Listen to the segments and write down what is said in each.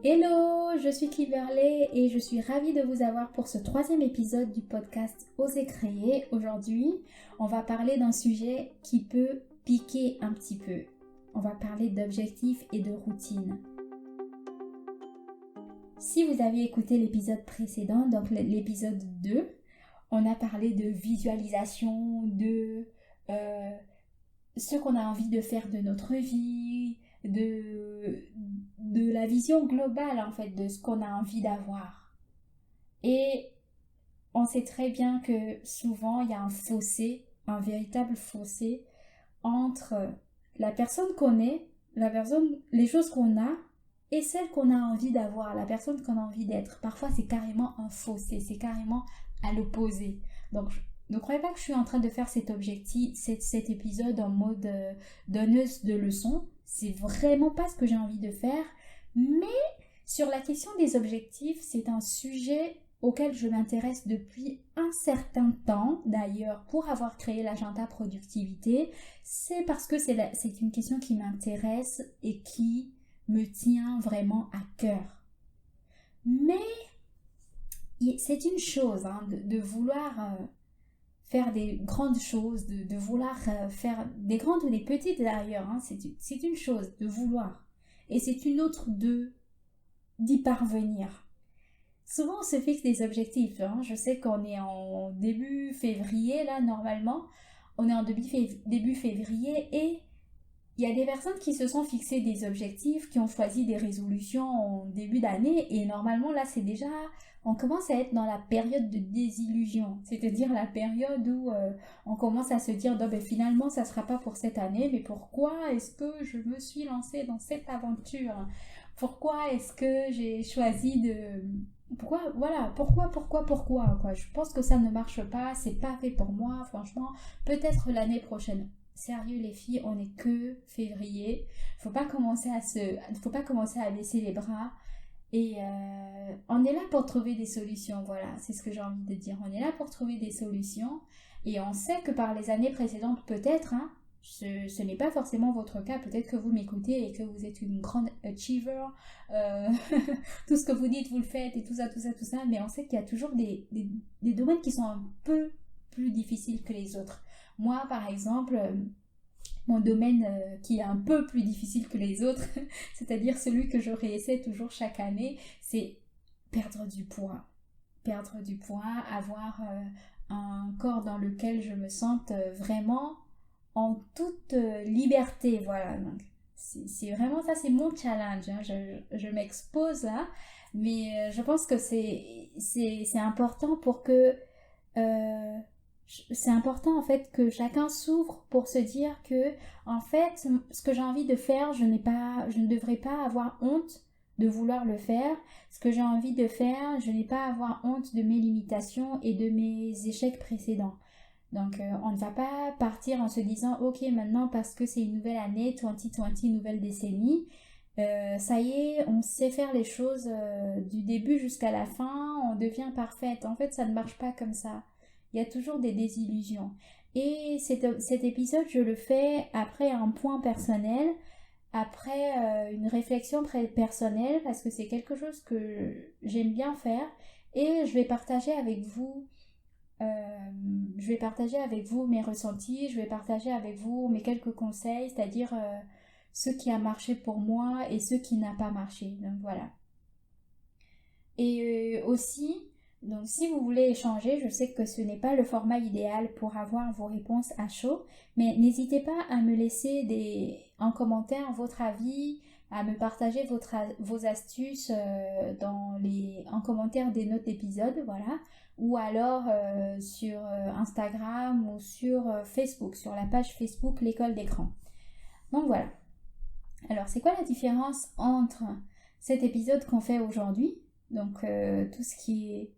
Hello, je suis Kimberley et je suis ravie de vous avoir pour ce 3e épisode du podcast Oser créer. Aujourd'hui, on va parler d'un sujet qui peut piquer un petit peu. On va parler d'objectifs et de routine. Si vous avez écouté l'épisode précédent, donc l'épisode 2, on a parlé de visualisation, de ce qu'on a envie de faire de notre vie, de la vision globale en fait de ce qu'on a envie d'avoir. Et on sait très bien que souvent il y a un fossé, un véritable fossé entre la personne qu'on est, les choses qu'on a et celles qu'on a envie d'avoir, la personne qu'on a envie d'être. Parfois c'est carrément un fossé, c'est carrément à l'opposé. Donc ne croyez pas que je suis en train de faire cet épisode en mode donneuse de leçons. C'est vraiment pas ce que j'ai envie de faire. Mais sur la question des objectifs, c'est un sujet auquel je m'intéresse depuis un certain temps. D'ailleurs, pour avoir créé l'agenda productivité, c'est parce que c'est une question qui m'intéresse et qui me tient vraiment à cœur. Mais c'est une chose de vouloir faire des grandes choses, de vouloir faire des grandes ou des petites d'ailleurs, c'est une chose de vouloir. Et c'est une autre d'y parvenir. Souvent on se fixe des objectifs, je sais qu'on est en début février là normalement, on est en début février et il y a des personnes qui se sont fixées des objectifs, qui ont choisi des résolutions en début d'année et normalement là c'est déjà, on commence à être dans la période de désillusion, c'est-à-dire la période où on commence à se dire finalement ça sera pas pour cette année, mais pourquoi est-ce que je me suis lancée dans cette aventure? Pourquoi est-ce que j'ai choisi de... Pourquoi quoi. Je pense que ça ne marche pas, c'est pas fait pour moi, franchement, peut-être l'année prochaine. Sérieux les filles, on n'est que février. Faut pas commencer à baisser les bras. Et on est là pour trouver des solutions, voilà, c'est ce que j'ai envie de dire. On est là pour trouver des solutions. Et on sait que par les années précédentes, peut-être, ce n'est pas forcément votre cas. Peut-être que vous m'écoutez et que vous êtes une grande achiever. Tout ce que vous dites, vous le faites et tout ça. Mais on sait qu'il y a toujours des domaines qui sont un peu plus difficiles que les autres. Moi, par exemple, mon domaine qui est un peu plus difficile que les autres, c'est-à-dire celui que je réessaie toujours chaque année, c'est perdre du poids. Perdre du poids, avoir un corps dans lequel je me sente vraiment en toute liberté, voilà. Donc, c'est vraiment ça, c'est mon challenge. Je m'expose là, mais je pense que c'est important pour que... c'est important en fait que chacun s'ouvre pour se dire que en fait ce que j'ai envie de faire, je ne devrais pas avoir honte de vouloir le faire. Ce que j'ai envie de faire, je n'ai pas à avoir honte de mes limitations et de mes échecs précédents. Donc on ne va pas partir en se disant ok maintenant parce que c'est une nouvelle année, 2020, nouvelle décennie, ça y est, on sait faire les choses du début jusqu'à la fin, on devient parfaite. En fait ça ne marche pas comme ça. Il y a toujours des désillusions. Et cet épisode, je le fais après un point personnel, après une réflexion personnelle, parce que c'est quelque chose que j'aime bien faire. Et je vais partager avec vous, mes ressentis, je vais partager avec vous mes quelques conseils, c'est-à-dire ce qui a marché pour moi et ce qui n'a pas marché. Donc voilà. Et aussi, donc si vous voulez échanger, je sais que ce n'est pas le format idéal pour avoir vos réponses à chaud, mais n'hésitez pas à me laisser en commentaire votre avis, à me partager vos astuces en commentaire des notes d'épisode, voilà, ou alors sur Instagram ou sur Facebook, sur la page Facebook L'école d'écran. Donc voilà. Alors c'est quoi la différence entre cet épisode qu'on fait aujourd'hui, donc tout ce qui est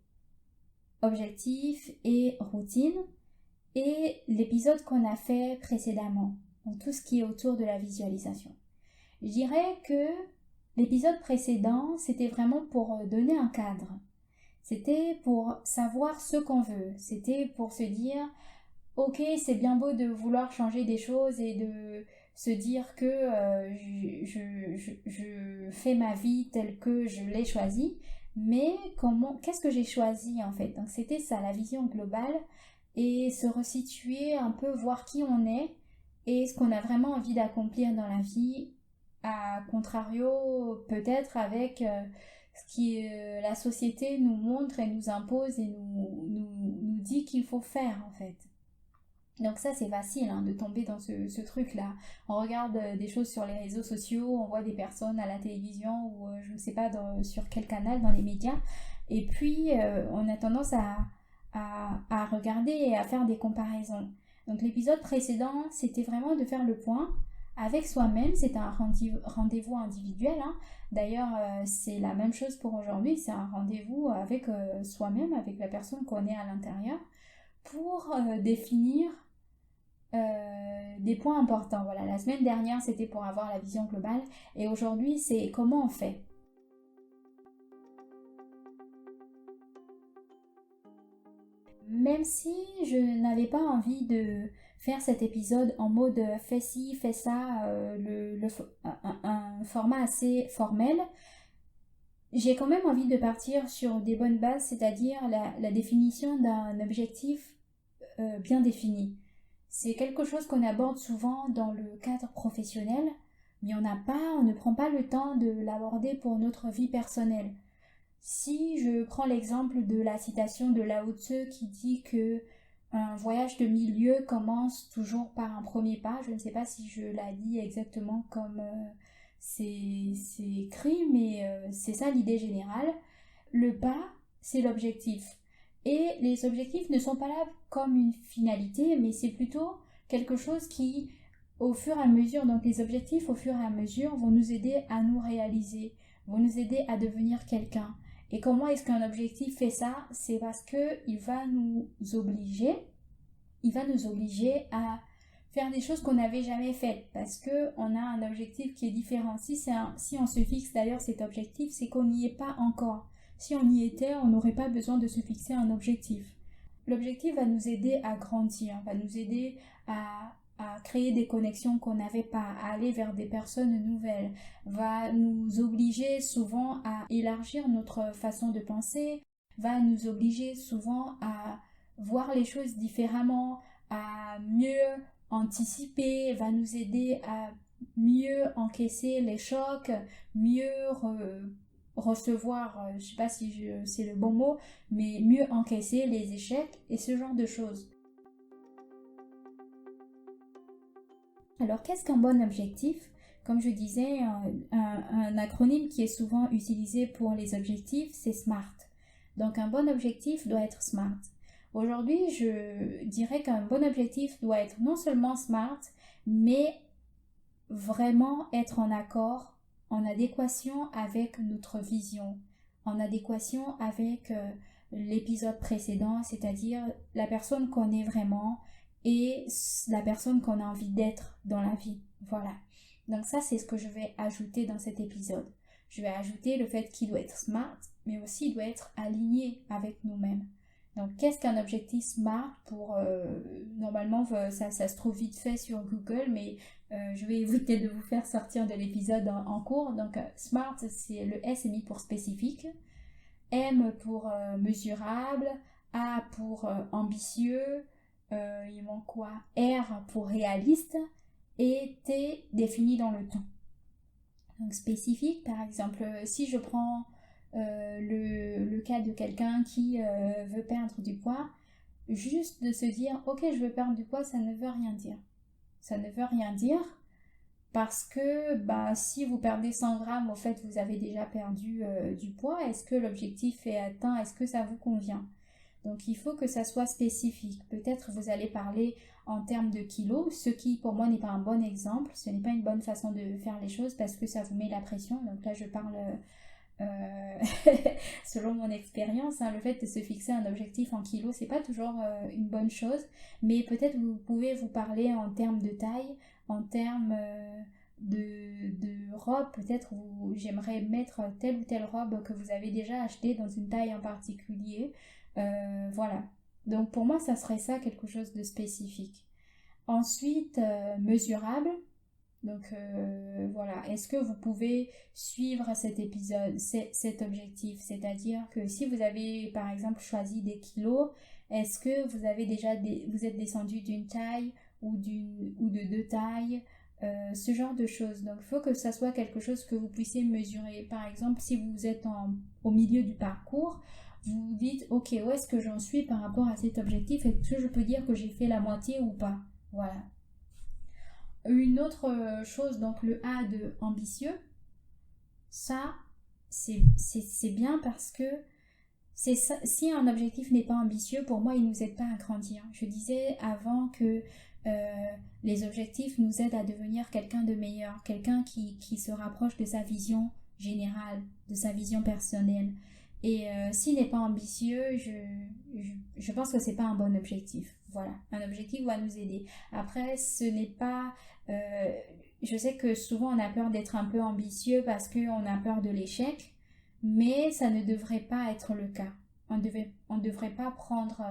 objectif et routine, et l'épisode qu'on a fait précédemment, donc tout ce qui est autour de la visualisation? Je dirais que l'épisode précédent, c'était vraiment pour donner un cadre. C'était pour savoir ce qu'on veut. C'était pour se dire, ok, c'est bien beau de vouloir changer des choses et se dire que je fais ma vie telle que je l'ai choisie, mais qu'est-ce que j'ai choisi en fait. Donc c'était ça, la vision globale, et se resituer un peu, voir qui on est et ce qu'on a vraiment envie d'accomplir dans la vie, à contrario peut-être avec ce qui la société nous montre et nous impose et nous dit qu'il faut faire en fait. Donc ça c'est facile hein, de tomber dans ce truc-là. On regarde des choses sur les réseaux sociaux, on voit des personnes à la télévision ou je ne sais pas sur quel canal dans les médias. Et puis on a tendance à regarder et à faire des comparaisons. Donc l'épisode précédent c'était vraiment de faire le point avec soi-même. C'est un rendez-vous individuel. Hein. D'ailleurs c'est la même chose pour aujourd'hui. C'est un rendez-vous avec soi-même, avec la personne qu'on est à l'intérieur, pour définir des points importants. Voilà, la semaine dernière, c'était pour avoir la vision globale et aujourd'hui, c'est comment on fait. Même si je n'avais pas envie de faire cet épisode en mode fais ci, fais ça, un format assez formel, j'ai quand même envie de partir sur des bonnes bases, c'est-à-dire la définition d'un objectif bien défini. C'est quelque chose qu'on aborde souvent dans le cadre professionnel, mais on ne prend pas le temps de l'aborder pour notre vie personnelle. Si je prends l'exemple de la citation de Lao Tzu qui dit que un voyage de milieu commence toujours par un premier pas, je ne sais pas si je l'ai dit exactement comme c'est écrit, mais c'est ça l'idée générale. Le pas, c'est l'objectif. Et les objectifs ne sont pas là comme une finalité, mais c'est plutôt quelque chose qui, au fur et à mesure, donc les objectifs au fur et à mesure vont nous aider à nous réaliser, vont nous aider à devenir quelqu'un. Et comment est-ce qu'un objectif fait ça? C'est parce qu'il va nous obliger à faire des choses qu'on n'avait jamais faites, parce qu'on a un objectif qui est différent. Si on se fixe d'ailleurs cet objectif, c'est qu'on n'y est pas encore. Si on y était, on n'aurait pas besoin de se fixer un objectif. L'objectif va nous aider à grandir, va nous aider à créer des connexions qu'on n'avait pas, à aller vers des personnes nouvelles, va nous obliger souvent à élargir notre façon de penser, va nous obliger souvent à voir les choses différemment, à mieux anticiper, va nous aider à mieux encaisser les chocs, mieux recevoir, je ne sais pas si c'est le bon mot, mais mieux encaisser les échecs et ce genre de choses. Alors qu'est-ce qu'un bon objectif? Comme je disais, un acronyme qui est souvent utilisé pour les objectifs, c'est SMART. Donc un bon objectif doit être SMART. Aujourd'hui, je dirais qu'un bon objectif doit être non seulement SMART, mais vraiment être en accord, en adéquation avec notre vision, en adéquation avec l'épisode précédent, c'est-à-dire la personne qu'on est vraiment et la personne qu'on a envie d'être dans la vie. Voilà. Donc ça, c'est ce que je vais ajouter dans cet épisode. Je vais ajouter le fait qu'il doit être smart, mais aussi il doit être aligné avec nous-mêmes. Donc, qu'est-ce qu'un objectif SMART pour... normalement, ça se trouve vite fait sur Google, mais je vais éviter de vous faire sortir de l'épisode en cours. Donc, SMART, c'est le S est mis pour spécifique, M pour mesurable, A pour ambitieux, il manque quoi? R pour réaliste et T défini dans le temps. Donc, spécifique, par exemple, si je prends... le cas de quelqu'un qui veut perdre du poids, juste de se dire ok je veux perdre du poids, ça ne veut rien dire. Ça ne veut rien dire parce que si vous perdez 100 grammes, au fait vous avez déjà perdu du poids. Est-ce que l'objectif est atteint? Est-ce que ça vous convient? Donc il faut que ça soit spécifique. Peut-être vous allez parler en termes de kilos, ce qui pour moi n'est pas un bon exemple, ce n'est pas une bonne façon de faire les choses parce que ça vous met la pression. Donc là je parle selon mon expérience, le fait de se fixer un objectif en kilos, c'est pas toujours une bonne chose, mais peut-être vous pouvez vous parler en termes de taille, en termes de robe, peut-être j'aimerais mettre telle ou telle robe que vous avez déjà achetée dans une taille en particulier, voilà. Donc pour moi, ça serait ça, quelque chose de spécifique. Ensuite, mesurable. Donc voilà, est-ce que vous pouvez suivre cet épisode, cet objectif? C'est-à-dire que si vous avez par exemple choisi des kilos, est-ce que vous avez vous êtes descendu d'une taille ou de deux tailles, ce genre de choses. Donc il faut que ça soit quelque chose que vous puissiez mesurer. Par exemple, si vous êtes au milieu du parcours, vous vous dites ok, où est-ce que j'en suis par rapport à cet objectif? Est-ce que je peux dire que j'ai fait la moitié ou pas? Voilà. Une autre chose, donc le A de ambitieux, ça c'est bien parce que si un objectif n'est pas ambitieux, pour moi il ne nous aide pas à grandir. Je disais avant que les objectifs nous aident à devenir quelqu'un de meilleur, quelqu'un qui se rapproche de sa vision générale, de sa vision personnelle. Et s'il n'est pas ambitieux, je pense que c'est pas un bon objectif. Voilà, un objectif va nous aider. Après, ce n'est pas... je sais que souvent on a peur d'être un peu ambitieux parce qu'on a peur de l'échec, mais ça ne devrait pas être le cas. On ne devrait pas prendre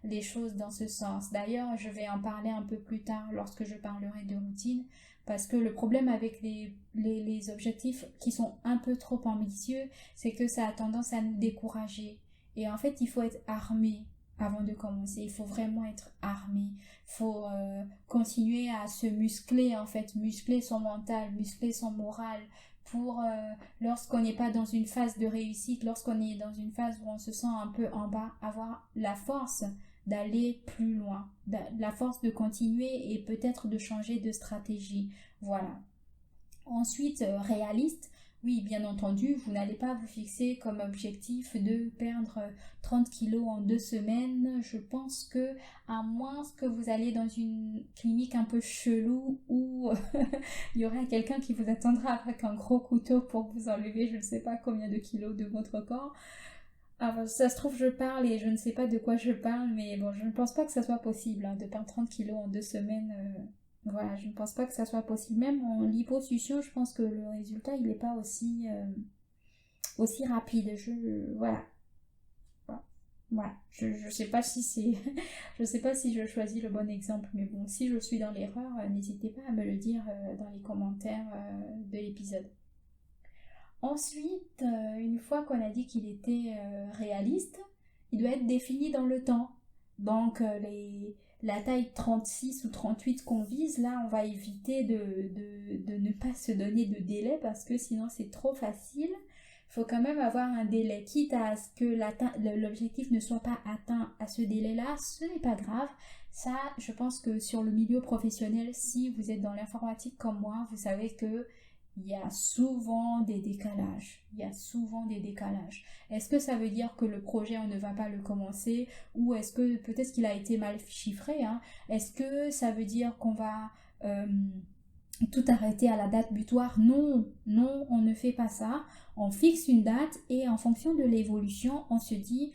les choses dans ce sens. D'ailleurs, je vais en parler un peu plus tard lorsque je parlerai de routine, parce que le problème avec les objectifs qui sont un peu trop ambitieux, c'est que ça a tendance à nous décourager. Et en fait, il faut être armé avant de commencer. Il faut vraiment être armé. Il faut continuer à se muscler, en fait, muscler son mental, muscler son moral, pour lorsqu'on n'est pas dans une phase de réussite, lorsqu'on est dans une phase où on se sent un peu en bas, avoir la force d'aller plus loin, la force de continuer et peut-être de changer de stratégie. Voilà. Ensuite, réaliste, oui, bien entendu, vous n'allez pas vous fixer comme objectif de perdre 30 kilos en 2 semaines. Je pense que, à moins que vous allez dans une clinique un peu chelou où il y aura quelqu'un qui vous attendra avec un gros couteau pour vous enlever je ne sais pas combien de kilos de votre corps. Alors, ça se trouve, je parle et je ne sais pas de quoi je parle, mais bon, je ne pense pas que ça soit possible de perdre 30 kilos en 2 semaines. Voilà, je ne pense pas que ça soit possible. Même en liposuction, je pense que le résultat, il n'est pas aussi rapide. Voilà. Voilà. Je sais pas si c'est, je sais pas si je choisis le bon exemple, mais bon, si je suis dans l'erreur, n'hésitez pas à me le dire dans les commentaires de l'épisode. Ensuite, une fois qu'on a dit qu'il était réaliste, il doit être défini dans le temps. Donc, la taille 36 ou 38 qu'on vise, là, on va éviter de ne pas se donner de délai parce que sinon c'est trop facile. Il faut quand même avoir un délai, quitte à ce que l'objectif ne soit pas atteint à ce délai-là, ce n'est pas grave. Ça, je pense que sur le milieu professionnel, si vous êtes dans l'informatique comme moi, vous savez que il y a souvent des décalages. Est-ce que ça veut dire que le projet, on ne va pas le commencer? Ou est-ce que peut-être qu'il a été mal chiffré, hein? Est-ce que ça veut dire qu'on va tout arrêter à la date butoir? Non, non, on ne fait pas ça. On fixe une date et en fonction de l'évolution, on se dit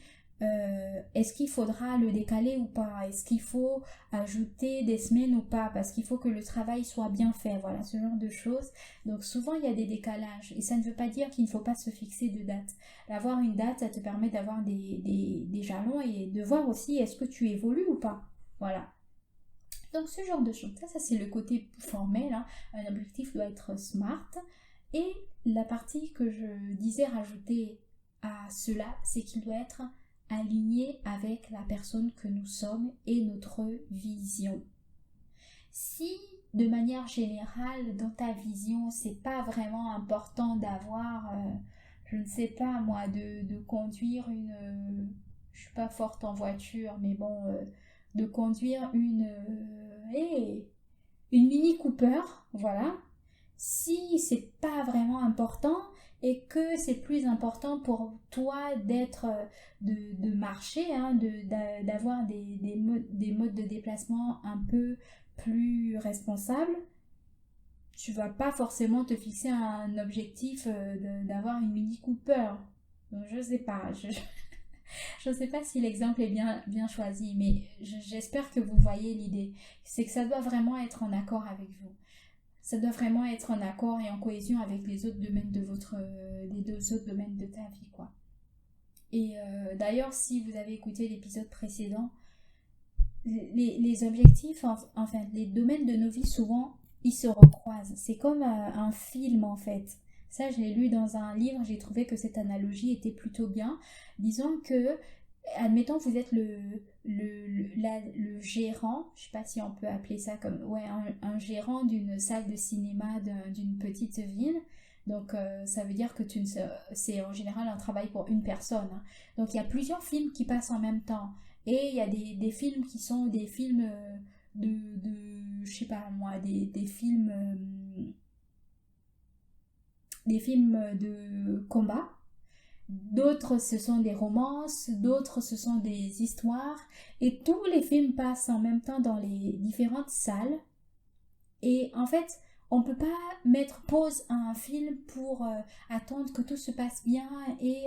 est-ce qu'il faudra le décaler ou pas? Est-ce qu'il faut ajouter des semaines ou pas? Parce qu'il faut que le travail soit bien fait. Voilà, ce genre de choses. Donc souvent, il y a des décalages. Et ça ne veut pas dire qu'il ne faut pas se fixer de date. Avoir une date, ça te permet d'avoir des jalons et de voir aussi est-ce que tu évolues ou pas. Voilà. Donc ce genre de choses. Ça c'est le côté formel. Hein. Un objectif doit être smart. Et la partie que je disais rajouter à cela, c'est qu'il doit être aligné avec la personne que nous sommes et notre vision. Si de manière générale dans ta vision c'est pas vraiment important d'avoir je ne sais pas moi de conduire je suis pas forte en voiture mais bon de conduire une Mini Cooper, voilà. Si c'est pas vraiment important et que c'est plus important pour toi de marcher, hein, d'avoir des modes de déplacement un peu plus responsables, tu vas pas forcément te fixer un objectif d'avoir une Mini Cooper. Donc je sais pas, je sais pas si l'exemple est bien choisi, mais j'espère que vous voyez l'idée. C'est que ça doit vraiment être en accord avec vous. Ça doit vraiment être en accord et en cohésion avec les autres domaines les deux autres domaines de ta vie, quoi. Et d'ailleurs, si vous avez écouté l'épisode précédent, les objectifs, enfin les domaines de nos vies souvent ils se recroisent. C'est comme un film en fait. Ça, je l'ai lu dans un livre, j'ai trouvé que cette analogie était plutôt bien. Disons que, admettons, vous êtes le gérant, je sais pas si on peut appeler ça comme, ouais, un gérant d'une salle de cinéma d'une petite ville. Donc, ça veut dire que c'est en général un travail pour une personne, hein. Donc, il y a plusieurs films qui passent en même temps. Et il y a des films qui sont des films je sais pas moi, des films de combat. D'autres, ce sont des romances, d'autres, ce sont des histoires. Et tous les films passent en même temps dans les différentes salles. Et en fait, on peut pas mettre pause à un film pour attendre que tout se passe bien et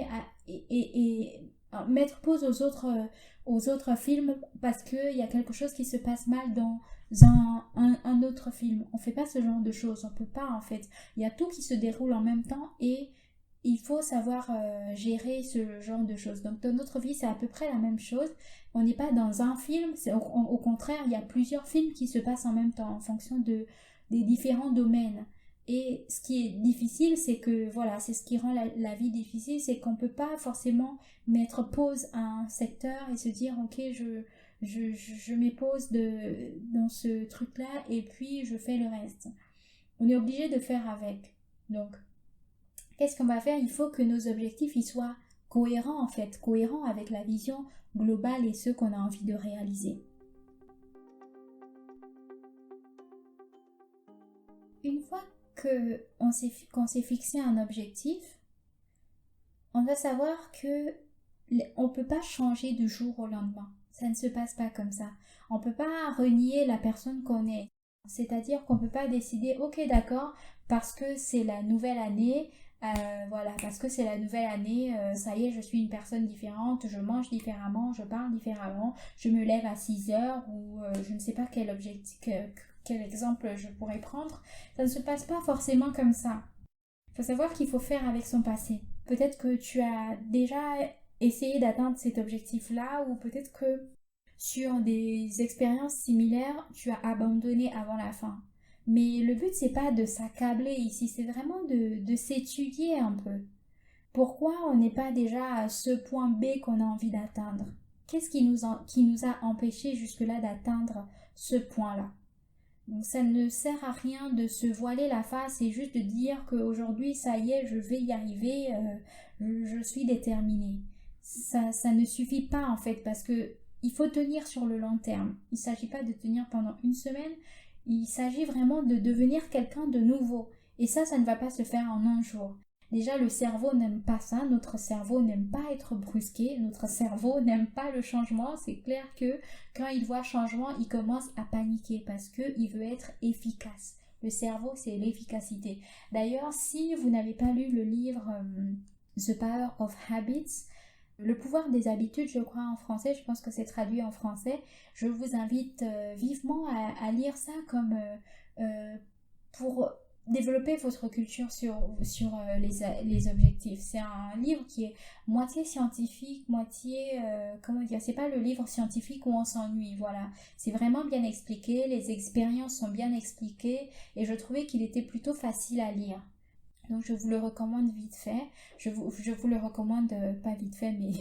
mettre pause aux autres films parce qu'il y a quelque chose qui se passe mal dans un autre film. On fait pas ce genre de choses, on peut pas en fait. Il y a tout qui se déroule en même temps et il faut savoir gérer ce genre de choses. Donc dans notre vie, c'est à peu près la même chose. On n'est pas dans un film, au contraire, il y a plusieurs films qui se passent en même temps en fonction des différents domaines. Et ce qui est difficile, c'est que, voilà, c'est ce qui rend la vie difficile, c'est qu'on ne peut pas forcément mettre pause à un secteur et se dire, ok, je mets pause dans ce truc-là et puis je fais le reste. On est obligé de faire avec. Donc, qu'est-ce qu'on va faire? Il faut que nos objectifs ils soient cohérents en fait, cohérents avec la vision globale et ceux qu'on a envie de réaliser. Une fois qu'on s'est fixé un objectif, on doit savoir que on ne peut pas changer du jour au lendemain. Ça ne se passe pas comme ça. On ne peut pas renier la personne qu'on est. C'est-à-dire qu'on ne peut pas décider, ok d'accord, parce que c'est la nouvelle année, voilà, parce que c'est la nouvelle année, ça y est, je suis une personne différente, je mange différemment, je parle différemment, je me lève à 6 heures ou je ne sais pas quel objectif, quel exemple je pourrais prendre. Ça ne se passe pas forcément comme ça. Il faut savoir qu'il faut faire avec son passé. Peut-être que tu as déjà essayé d'atteindre cet objectif-là ou peut-être que sur des expériences similaires, tu as abandonné avant la fin. Mais le but, c'est pas de s'accabler ici, c'est vraiment de s'étudier un peu. Pourquoi on n'est pas déjà à ce point B qu'on a envie d'atteindre? Qu'est-ce qui nous a empêché jusque-là d'atteindre ce point-là? Donc ça ne sert à rien de se voiler la face et juste de dire qu'aujourd'hui, ça y est, je vais y arriver, je suis déterminée. Ça ne suffit pas en fait parce que il faut tenir sur le long terme. Il ne s'agit pas de tenir pendant une semaine, il s'agit vraiment de devenir quelqu'un de nouveau. Et ça ne va pas se faire en un jour. Déjà, le cerveau n'aime pas ça, notre cerveau n'aime pas être brusqué, notre cerveau n'aime pas le changement. C'est clair que quand il voit changement, il commence à paniquer parce qu'il veut être efficace. Le cerveau, c'est l'efficacité. D'ailleurs, si vous n'avez pas lu le livre The Power of Habits, le pouvoir des habitudes, je crois en français, je pense que c'est traduit en français, je vous invite vivement à lire ça comme pour développer votre culture sur les objectifs. C'est un livre qui est moitié scientifique, moitié, comment dire, c'est pas le livre scientifique où on s'ennuie, voilà. C'est vraiment bien expliqué, les expériences sont bien expliquées et je trouvais qu'il était plutôt facile à lire. Donc je vous le recommande vite fait. Je vous le recommande pas vite fait mais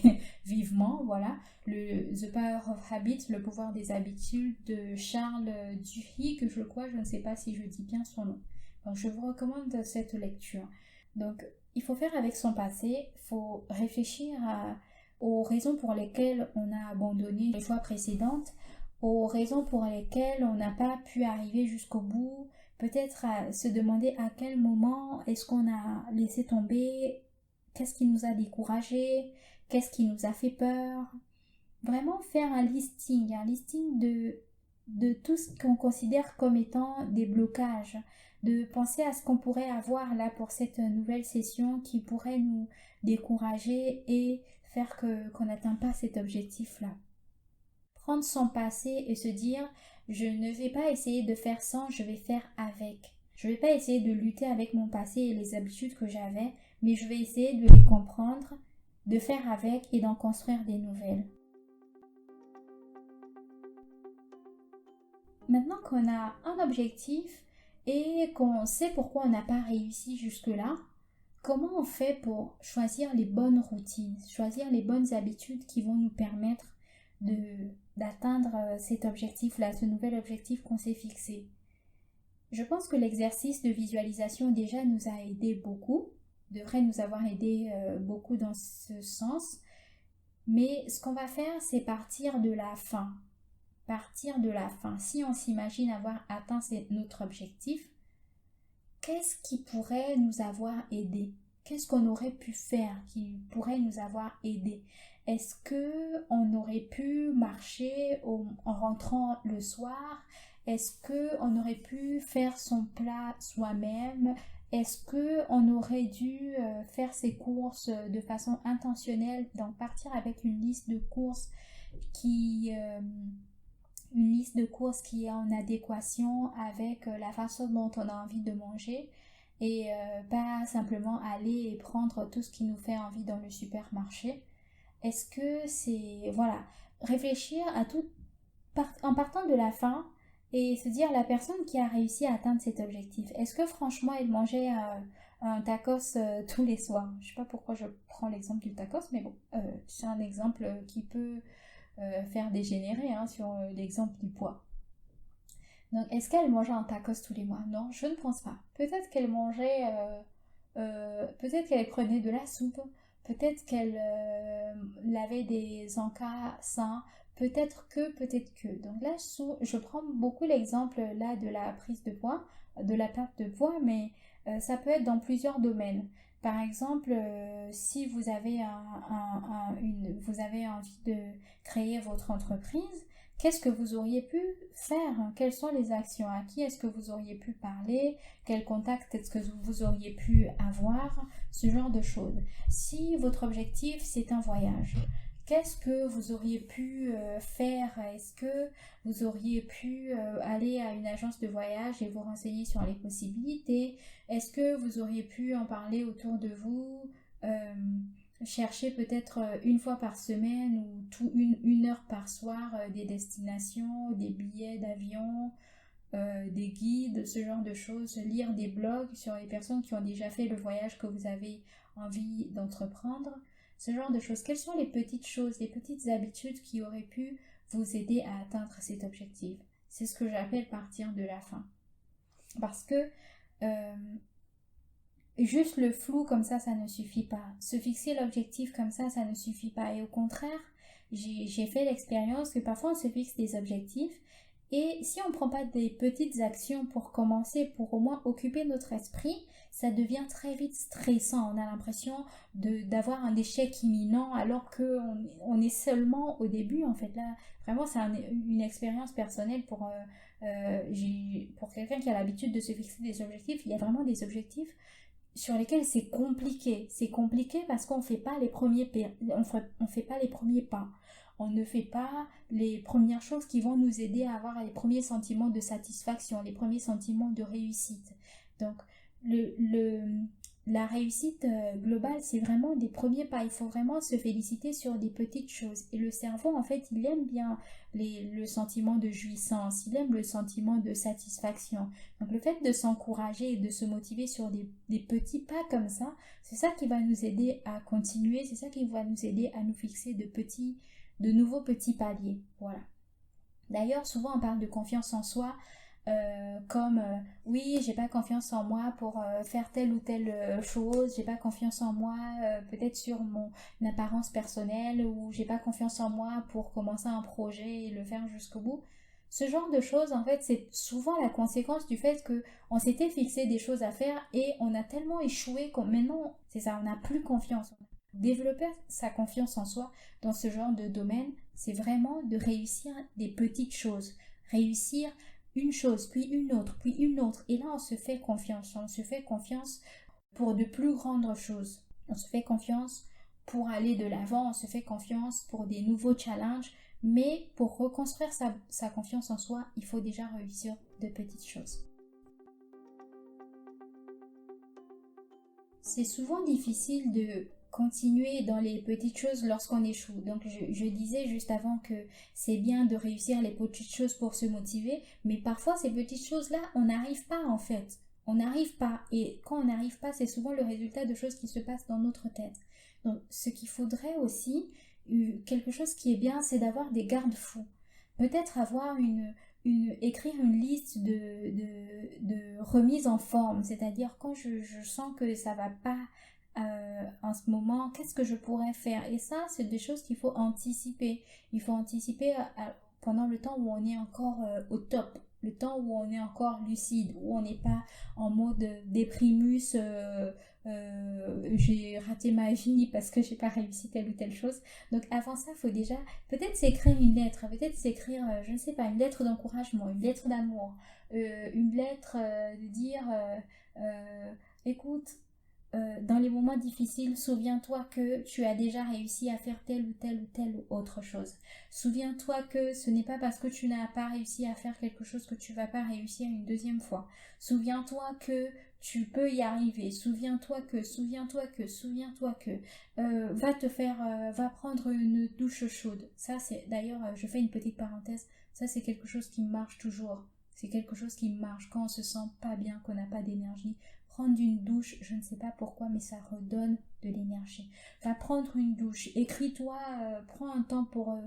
vivement, voilà. The Power of Habits, le pouvoir des habitudes de Charles Duhigg, je crois, je ne sais pas si je dis bien son nom. Donc je vous recommande cette lecture. Donc il faut faire avec son passé, il faut réfléchir aux raisons pour lesquelles on a abandonné les fois précédentes, aux raisons pour lesquelles on n'a pas pu arriver jusqu'au bout. Peut-être à se demander à quel moment est-ce qu'on a laissé tomber, qu'est-ce qui nous a découragé, qu'est-ce qui nous a fait peur. Vraiment faire un listing de tout ce qu'on considère comme étant des blocages, de penser à ce qu'on pourrait avoir là pour cette nouvelle session qui pourrait nous décourager et faire qu'on n'atteint pas cet objectif-là. Prendre son passé et se dire je ne vais pas essayer de faire sans, je vais faire avec. Je ne vais pas essayer de lutter avec mon passé et les habitudes que j'avais, mais je vais essayer de les comprendre, de faire avec et d'en construire des nouvelles. Maintenant qu'on a un objectif et qu'on sait pourquoi on n'a pas réussi jusque-là, comment on fait pour choisir les bonnes routines, choisir les bonnes habitudes qui vont nous permettre d'atteindre cet objectif-là, ce nouvel objectif qu'on s'est fixé? Je pense que l'exercice de visualisation déjà nous a aidé beaucoup, devrait nous avoir aidé beaucoup dans ce sens. Mais ce qu'on va faire, c'est partir de la fin. Partir de la fin. Si on s'imagine avoir atteint notre objectif, qu'est-ce qui pourrait nous avoir aidé? Qu'est-ce qu'on aurait pu faire qui pourrait nous avoir aidé? Est-ce qu'on aurait pu marcher en rentrant le soir? Est-ce qu'on aurait pu faire son plat soi-même? Est-ce qu'on aurait dû faire ses courses de façon intentionnelle, donc partir avec une liste de courses qui est en adéquation avec la façon dont on a envie de manger et pas simplement aller et prendre tout ce qui nous fait envie dans le supermarché. Est-ce que c'est... Voilà, réfléchir à tout en partant de la fin et se dire la personne qui a réussi à atteindre cet objectif. Est-ce que franchement elle mangeait un tacos tous les soirs? Je sais pas pourquoi je prends l'exemple du tacos, mais bon, c'est un exemple qui peut faire dégénérer sur l'exemple du poids. Donc, est-ce qu'elle mangeait un tacos tous les mois? Non, je ne pense pas. Peut-être qu'elle mangeait, peut-être qu'elle prenait de la soupe, peut-être qu'elle lavait des encas sains, peut-être que. Donc là, je prends beaucoup l'exemple là de la prise de poids, de la perte de poids, mais ça peut être dans plusieurs domaines. Par exemple, si vous avez vous avez envie de créer votre entreprise, qu'est-ce que vous auriez pu faire? Quelles sont les actions? À qui est-ce que vous auriez pu parler? Quel contact est-ce que vous auriez pu avoir? Ce genre de choses. Si votre objectif, c'est un voyage, qu'est-ce que vous auriez pu faire? Est-ce que vous auriez pu aller à une agence de voyage et vous renseigner sur les possibilités? Est-ce que vous auriez pu en parler autour de vous? Chercher peut-être une fois par semaine ou une heure par soir des destinations, des billets d'avion, des guides, ce genre de choses, lire des blogs sur les personnes qui ont déjà fait le voyage que vous avez envie d'entreprendre, ce genre de choses. Quelles sont les petites choses, les petites habitudes qui auraient pu vous aider à atteindre cet objectif? C'est ce que j'appelle partir de la fin. Parce que juste le flou comme ça ne suffit pas. Se fixer l'objectif comme ça ne suffit pas. Et au contraire, j'ai fait l'expérience que parfois on se fixe des objectifs et si on ne prend pas des petites actions pour commencer, pour au moins occuper notre esprit, ça devient très vite stressant. On a l'impression d'avoir un échec imminent alors qu'on est seulement au début. En fait, là, vraiment, c'est une expérience personnelle pour quelqu'un qui a l'habitude de se fixer des objectifs. Il y a vraiment des objectifs sur lesquels c'est compliqué. C'est compliqué parce qu'on ne fait pas les premiers on fait pas les premiers pas. On ne fait pas les premières choses qui vont nous aider à avoir les premiers sentiments de satisfaction, les premiers sentiments de réussite. Donc, la réussite globale, c'est vraiment des premiers pas. Il faut vraiment se féliciter sur des petites choses. Et le cerveau, en fait, il aime bien le sentiment de jouissance, il aime le sentiment de satisfaction. Donc le fait de s'encourager et de se motiver sur des petits pas comme ça, c'est ça qui va nous aider à continuer, c'est ça qui va nous aider à nous fixer de nouveaux petits paliers. Voilà. D'ailleurs, souvent on parle de confiance en soi, oui, j'ai pas confiance en moi pour faire telle ou telle chose, j'ai pas confiance en moi peut-être sur mon apparence personnelle, ou j'ai pas confiance en moi pour commencer un projet et le faire jusqu'au bout. Ce genre de choses, en fait, c'est souvent la conséquence du fait que on s'était fixé des choses à faire et on a tellement échoué qu'on maintenant, c'est ça, on n'a plus confiance. Développer sa confiance en soi dans ce genre de domaine, c'est vraiment de réussir des petites choses, réussir une chose, puis une autre, puis une autre. Et là, on se fait confiance. On se fait confiance pour de plus grandes choses. On se fait confiance pour aller de l'avant. On se fait confiance pour des nouveaux challenges. Mais pour reconstruire sa confiance en soi, il faut déjà réussir de petites choses. C'est souvent difficile de continuer dans les petites choses lorsqu'on échoue. Donc je disais juste avant que c'est bien de réussir les petites choses pour se motiver, mais parfois ces petites choses-là, on n'arrive pas en fait. On n'arrive pas. Et quand on n'arrive pas, c'est souvent le résultat de choses qui se passent dans notre tête. Donc ce qu'il faudrait aussi, quelque chose qui est bien, c'est d'avoir des garde-fous. Peut-être avoir écrire une liste de remise en forme, c'est-à-dire quand je sens que ça va pas en ce moment, qu'est-ce que je pourrais faire? Et ça, c'est des choses qu'il faut anticiper. Il faut anticiper pendant le temps où on est encore au top, le temps où on est encore lucide, où on n'est pas en mode déprimus, j'ai raté ma vie parce que j'ai pas réussi telle ou telle chose. Donc avant ça, il faut déjà peut-être s'écrire une lettre, peut-être s'écrire, je ne sais pas, une lettre d'encouragement, une lettre d'amour, une lettre de dire, écoute, dans les moments difficiles, souviens-toi que tu as déjà réussi à faire telle ou telle ou telle autre chose. Souviens-toi que ce n'est pas parce que tu n'as pas réussi à faire quelque chose que tu vas pas réussir une deuxième fois. Souviens-toi que tu peux y arriver. Souviens-toi que, va prendre une douche chaude. Ça, c'est, d'ailleurs, je fais une petite parenthèse. Ça, c'est quelque chose qui marche toujours. C'est quelque chose qui marche quand on se sent pas bien, qu'on n'a pas d'énergie. Prendre une douche, je ne sais pas pourquoi, mais ça redonne de l'énergie. Va prendre une douche, écris-toi, prends un temps pour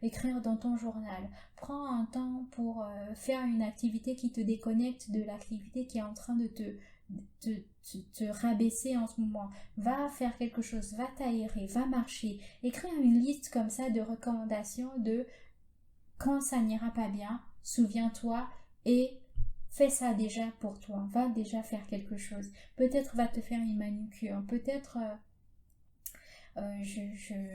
écrire dans ton journal. Prends un temps pour faire une activité qui te déconnecte de l'activité qui est en train de te rabaisser en ce moment. Va faire quelque chose, va t'aérer, va marcher. Écris une liste comme ça de recommandations de quand ça n'ira pas bien, souviens-toi et fais ça déjà pour toi. Va déjà faire quelque chose. Peut-être va te faire une manucure. Peut-être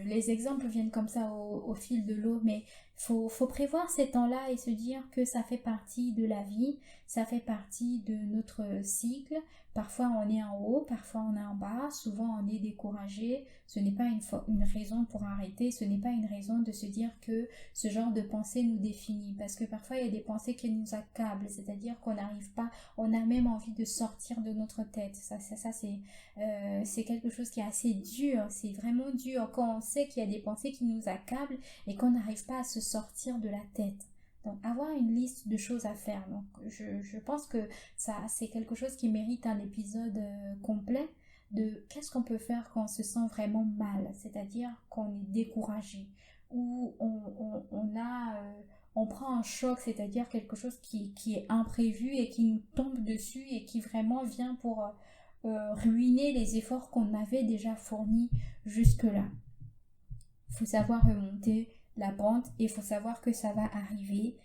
les exemples viennent comme ça au fil de l'eau, mais faut prévoir ces temps-là et se dire que ça fait partie de la vie, ça fait partie de notre cycle. Parfois on est en haut, parfois on est en bas, souvent on est découragé. Ce n'est pas une raison pour arrêter, ce n'est pas une raison de se dire que ce genre de pensée nous définit, parce que parfois il y a des pensées qui nous accablent, c'est-à-dire qu'on n'arrive pas, on a même envie de sortir de notre tête. Ça c'est quelque chose qui est assez dur, c'est vraiment dur quand on sait qu'il y a des pensées qui nous accablent et qu'on n'arrive pas à se sortir de la tête. Donc avoir une liste de choses à faire. Donc je pense que ça c'est quelque chose qui mérite un épisode complet de qu'est-ce qu'on peut faire quand on se sent vraiment mal, c'est-à-dire qu'on est découragé ou on prend un choc, c'est-à-dire quelque chose qui est imprévu et qui nous tombe dessus et qui vraiment vient pour ruiner les efforts qu'on avait déjà fournis jusque-là. Il faut savoir remonter la pente et il faut savoir que ça va arriver.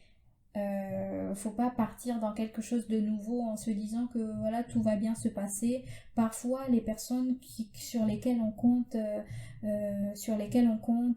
Faut pas partir dans quelque chose de nouveau en se disant que voilà tout va bien se passer. Parfois les personnes sur lesquelles on compte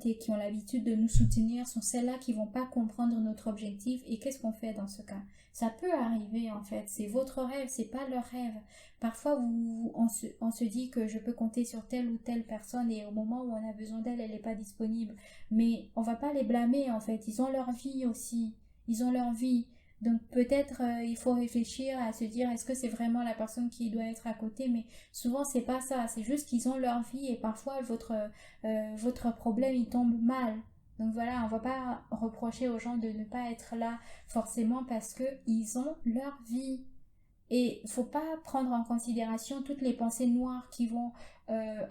et qui ont l'habitude de nous soutenir sont celles-là qui vont pas comprendre notre objectif. Et qu'est-ce qu'on fait dans ce cas? Ça peut arriver en fait, c'est votre rêve, c'est pas leur rêve. Parfois on se dit que je peux compter sur telle ou telle personne et au moment où on a besoin d'elle, elle n'est pas disponible. Mais on va pas les blâmer en fait, ils ont leur vie aussi. Ils ont leur vie. Donc peut-être il faut réfléchir à se dire est-ce que c'est vraiment la personne qui doit être à côté, mais souvent c'est pas ça, c'est juste qu'ils ont leur vie et parfois votre problème il tombe mal. Donc voilà, on va pas reprocher aux gens de ne pas être là forcément parce que ils ont leur vie. Et il ne faut pas prendre en considération toutes les pensées noires qui vont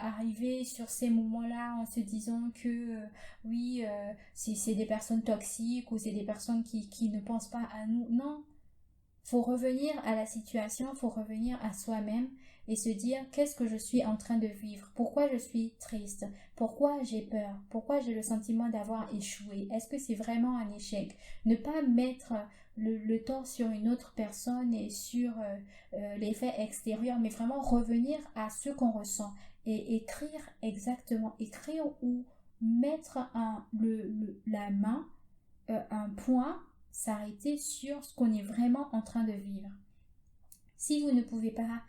arriver sur ces moments-là en se disant que oui, c'est des personnes toxiques ou c'est des personnes qui ne pensent pas à nous. Non, faut revenir à la situation, faut revenir à soi-même et se dire qu'est-ce que je suis en train de vivre, pourquoi je suis triste, pourquoi j'ai peur, pourquoi j'ai le sentiment d'avoir échoué, est-ce que c'est vraiment un échec, ne pas mettre le tort sur une autre personne et sur l'effet extérieur, mais vraiment revenir à ce qu'on ressent et écrire exactement, écrire ou mettre la main, un point, s'arrêter sur ce qu'on est vraiment en train de vivre. Si vous ne pouvez pas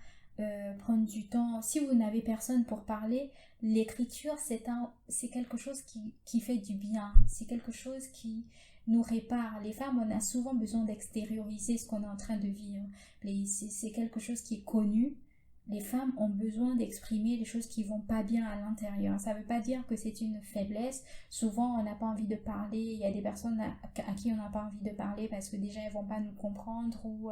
prendre du temps, si vous n'avez personne pour parler, l'écriture c'est quelque chose qui fait du bien, c'est quelque chose qui nous répare. Les femmes, on a souvent besoin d'extérioriser ce qu'on est en train de vivre. C'est quelque chose qui est connu. les femmes ont besoin d'exprimer les choses qui vont pas bien à l'intérieur. Ça veut pas dire que c'est une faiblesse. Souvent, on n'a pas envie de parler. Il y a des personnes à qui on n'a pas envie de parler parce que déjà, elles vont pas nous comprendre ou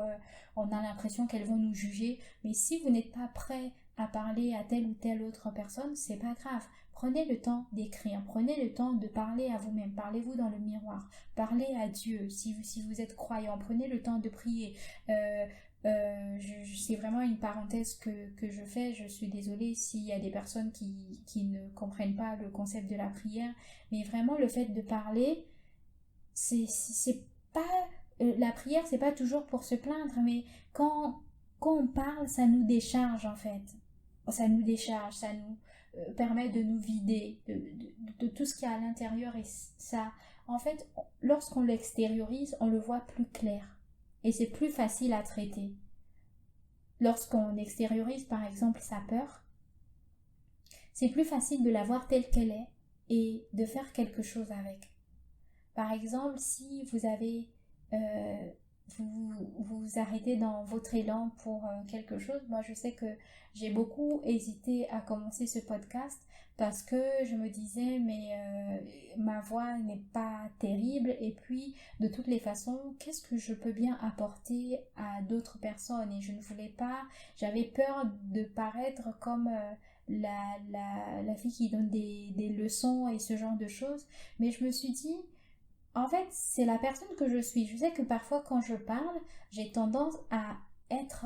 on a l'impression qu'elles vont nous juger. Mais si vous n'êtes pas prêt à parler à telle ou telle autre personne, c'est pas grave. Prenez le temps d'écrire, prenez le temps de parler à vous-même, parlez-vous dans le miroir, parlez à Dieu, si vous êtes croyant, prenez le temps de prier. C'est vraiment une parenthèse que je fais, je suis désolée s'il y a des personnes qui ne comprennent pas le concept de la prière, mais vraiment le fait de parler, c'est pas... la prière, c'est pas toujours pour se plaindre, mais quand on parle, ça nous décharge en fait. Ça nous décharge, ça nous permet de nous vider de tout ce qu'il y a à l'intérieur et ça, en fait, lorsqu'on l'extériorise, on le voit plus clair et c'est plus facile à traiter. Lorsqu'on extériorise par exemple sa peur, c'est plus facile de la voir telle qu'elle est et de faire quelque chose avec. Par exemple, si vous avez vous arrêtez dans votre élan pour quelque chose. Moi, je sais que j'ai beaucoup hésité à commencer ce podcast parce que je me disais, mais ma voix n'est pas terrible et puis, de toutes les façons, qu'est-ce que je peux bien apporter à d'autres personnes? Et je ne voulais pas, j'avais peur de paraître comme la fille qui donne des leçons et ce genre de choses. Mais je me suis dit, en fait, c'est la personne que je suis. Je sais que parfois, quand je parle, j'ai tendance à être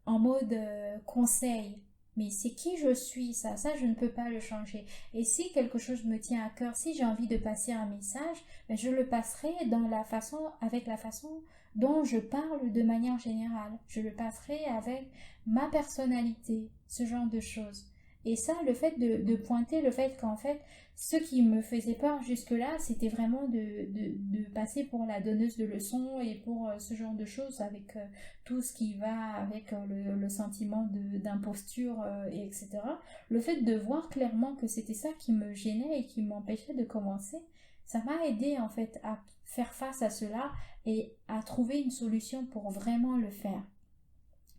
en mode conseil. Mais c'est qui je suis, ça, je ne peux pas le changer. Et si quelque chose me tient à cœur, si j'ai envie de passer un message, ben, je le passerai avec la façon dont je parle de manière générale. Je le passerai avec ma personnalité, ce genre de choses. Et ça, le fait de pointer le fait qu'en fait, ce qui me faisait peur jusque-là, c'était vraiment de passer pour la donneuse de leçons et pour ce genre de choses avec tout ce qui va avec le sentiment d'imposture, et etc. Le fait de voir clairement que c'était ça qui me gênait et qui m'empêchait de commencer, ça m'a aidé en fait à faire face à cela et à trouver une solution pour vraiment le faire.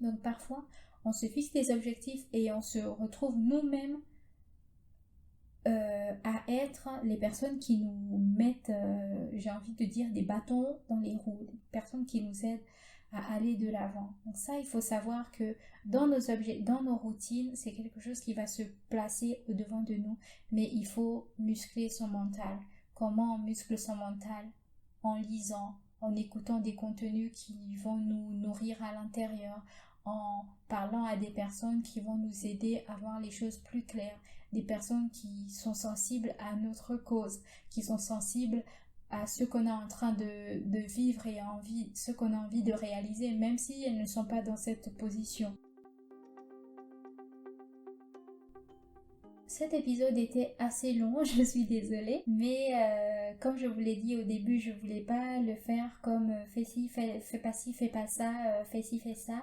Donc parfois, on se fixe des objectifs et on se retrouve nous-mêmes à être les personnes qui nous mettent, j'ai envie de dire, des bâtons dans les roues, des personnes qui nous aident à aller de l'avant. Donc ça, il faut savoir que dans dans nos routines, c'est quelque chose qui va se placer au devant de nous, mais il faut muscler son mental. Comment on muscle son mental? En lisant, en écoutant des contenus qui vont nous nourrir à l'intérieur, en parlant à des personnes qui vont nous aider à voir les choses plus claires, des personnes qui sont sensibles à notre cause, qui sont sensibles à ce qu'on est en train de vivre et ce qu'on a envie de réaliser, même si elles ne sont pas dans cette position. Cet épisode était assez long, je suis désolée, mais comme je vous l'ai dit au début, je voulais pas le faire comme fais ci, fais pas ci, fais pas ça, fais ci, fais ça.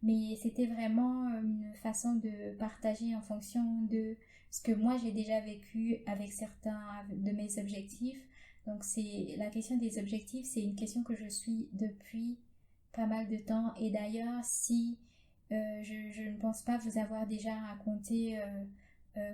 Mais c'était vraiment une façon de partager en fonction de ce que moi j'ai déjà vécu avec certains de mes objectifs. Donc c'est la question des objectifs, c'est une question que je suis depuis pas mal de temps. Et d'ailleurs, si je ne pense pas vous avoir déjà raconté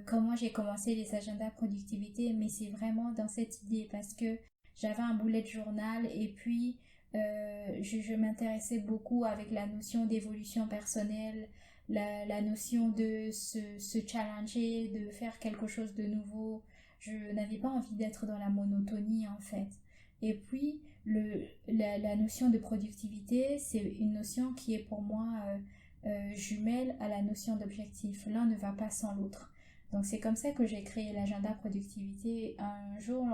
comment j'ai commencé les agendas productivité, mais c'est vraiment dans cette idée parce que j'avais un bullet journal et puis je m'intéressais beaucoup avec la notion d'évolution personnelle, la notion de se challenger, de faire quelque chose de nouveau. Je n'avais pas envie d'être dans la monotonie en fait. Et puis, la notion de productivité, c'est une notion qui est pour moi jumelle à la notion d'objectif. L'un ne va pas sans l'autre. Donc c'est comme ça que j'ai créé l'agenda productivité. Un jour,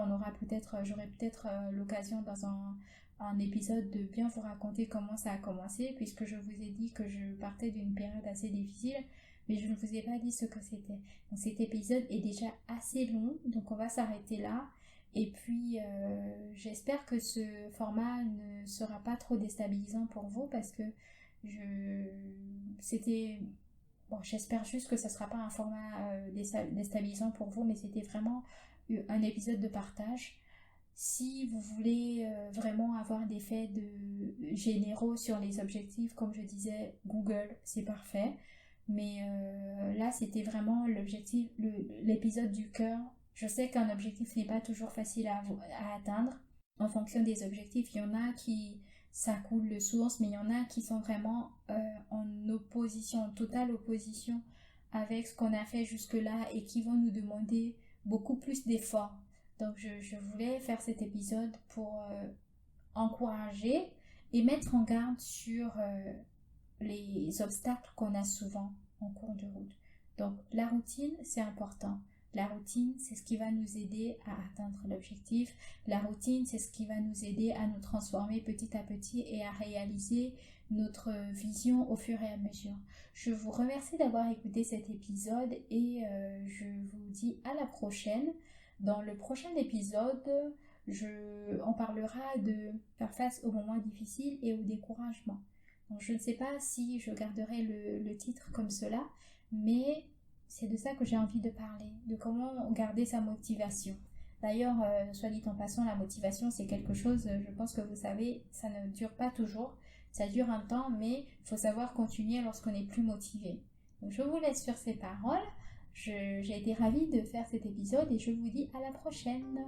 j'aurai peut-être l'occasion dans un épisode de bien vous raconter comment ça a commencé, puisque je vous ai dit que je partais d'une période assez difficile, mais je ne vous ai pas dit ce que c'était. Donc cet épisode est déjà assez long, donc on va s'arrêter là. Et puis j'espère que ce format ne sera pas trop déstabilisant pour vous parce que c'était... Bon, j'espère juste que ça ne sera pas un format déstabilisant pour vous, mais c'était vraiment un épisode de partage. Si vous voulez vraiment avoir des faits généraux sur les objectifs, comme je disais, Google, c'est parfait. Mais là, c'était vraiment l'objectif, l'épisode du cœur. Je sais qu'un objectif n'est pas toujours facile à atteindre. En fonction des objectifs, il y en a qui ça coule de source, mais il y en a qui sont vraiment en opposition, en totale opposition avec ce qu'on a fait jusque-là et qui vont nous demander beaucoup plus d'efforts. Donc je voulais faire cet épisode pour encourager et mettre en garde sur les obstacles qu'on a souvent en cours de route. Donc la routine, c'est important. La routine, c'est ce qui va nous aider à atteindre l'objectif. La routine, c'est ce qui va nous aider à nous transformer petit à petit et à réaliser notre vision au fur et à mesure. Je vous remercie d'avoir écouté cet épisode et je vous dis à la prochaine. Dans le prochain épisode, on parlera de faire face aux moments difficiles et au découragement. Donc, je ne sais pas si je garderai le titre comme cela, mais c'est de ça que j'ai envie de parler, de comment garder sa motivation. D'ailleurs, soit dit en passant, la motivation, c'est quelque chose, je pense que vous savez, ça ne dure pas toujours. Ça dure un temps, mais il faut savoir continuer lorsqu'on n'est plus motivé. Donc, je vous laisse sur ces paroles. J'ai été ravie de faire cet épisode et je vous dis à la prochaine.